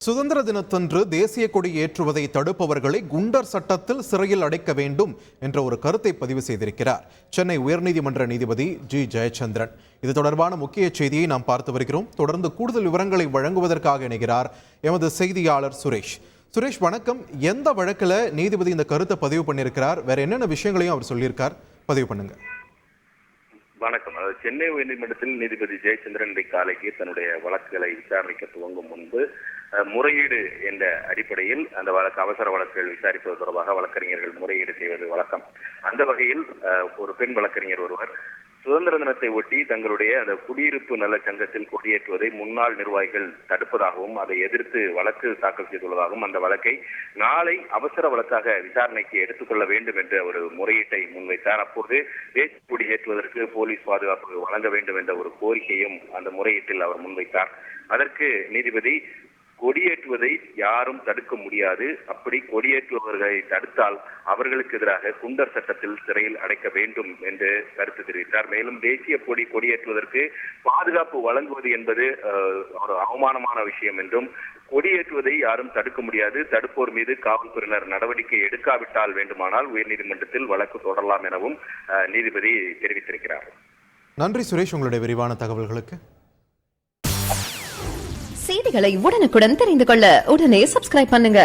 சுதந்திர தினத்தன்று தேசிய கொடி ஏற்றுவதை தடுப்பவர்களை குண்டர் சட்டத்தில் சிறையில் அடைக்க வேண்டும் என்ற ஒரு கருத்தை பதிவு செய்திருக்கிறார் சென்னை உயர்நீதிமன்ற நீதிபதி ஜி ஜெயச்சந்திரன். இது தொடர்பான முக்கிய செய்தியை நாம் பார்த்து வருகிறோம். தொடர்ந்து கூடுதல் விவரங்களை வழங்குவதற்காக இணைகிறார் எமது செய்தியாளர் சுரேஷ். சுரேஷ் வணக்கம். எந்த வழக்கில் நீதிபதி இந்த கருத்தை பதிவு பண்ணியிருக்கிறார்? வேற என்னென்ன விஷயங்களையும் அவர் சொல்லியிருக்கார்? பதிவு பண்ணுங்க. வணக்கம். சென்னை உயர்நீதிமன்றத்தில் நீதிபதி ஜெயச்சந்திரன் இன்றைக்கு காலைக்கு தன்னுடைய வழக்குகளை விசாரணைக்க துவங்கும் முன்பு முறையீடு என்ற அடிப்படையில் அந்த வழக்கு அவசர வழக்குகள் விசாரிப்பது தொடர்பாக வழக்கறிஞர்கள் முறையீடு செய்வது வழக்கம். அந்த வகையில் ஒரு பெண் வழக்கறிஞர் ஒருவர் சுதந்திர தினத்தை ஒட்டி தங்களுடைய அந்த குடியிருப்பு நல சங்கத்தில் கொடியேற்றுவதை முன்னாள் நிர்வாகிகள் தடுப்பதாகவும் அதை எதிர்த்து வழக்கு தாக்கல் செய்துள்ளதாகவும் அந்த வழக்கை நாளை அவசர வழக்காக விசாரணைக்கு எடுத்துக்கொள்ள வேண்டும் என்ற ஒரு முறையீட்டை முன்வைத்தார். அப்போது தேசிய கொடி ஏற்றுவதற்கு போலீஸ் பாதுகாப்பு வழங்க வேண்டும் என்ற ஒரு கோரிக்கையும் அந்த முறையீட்டில் அவர் முன்வைத்தார். அதற்கு நீதிபதி கொடியேற்றுவதை யாரும் தடுக்க முடியாது, அப்படி கொடியேற்றுபவர்களை தடுத்தால் அவர்களுக்கு எதிராக குண்டர் சட்டத்தில் சிறையில் அடைக்க வேண்டும் என்று கருத்து தெரிவித்தார். மேலும் தேசிய கொடியேற்றுவதற்கு பாதுகாப்பு வழங்குவது என்பது ஒரு அவமானமான விஷயம் என்றும், கொடியேற்றுவதை யாரும் தடுக்க முடியாது, தடுப்போர் மீது காவல்துறையினர் நடவடிக்கை எடுக்காவிட்டால் வேண்டுமானால் உயர்நீதிமன்றத்தில் வழக்கு தொடரலாம் எனவும் நீதிபதி தெரிவித்திருக்கிறார். நன்றி சுரேஷ், உங்களுடைய விரிவான தகவல்களுக்கு. செய்திகளை உடனுக்குடன் தெரிந்து கொள்ள உடனே சப்ஸ்கிரைப் பண்ணுங்க.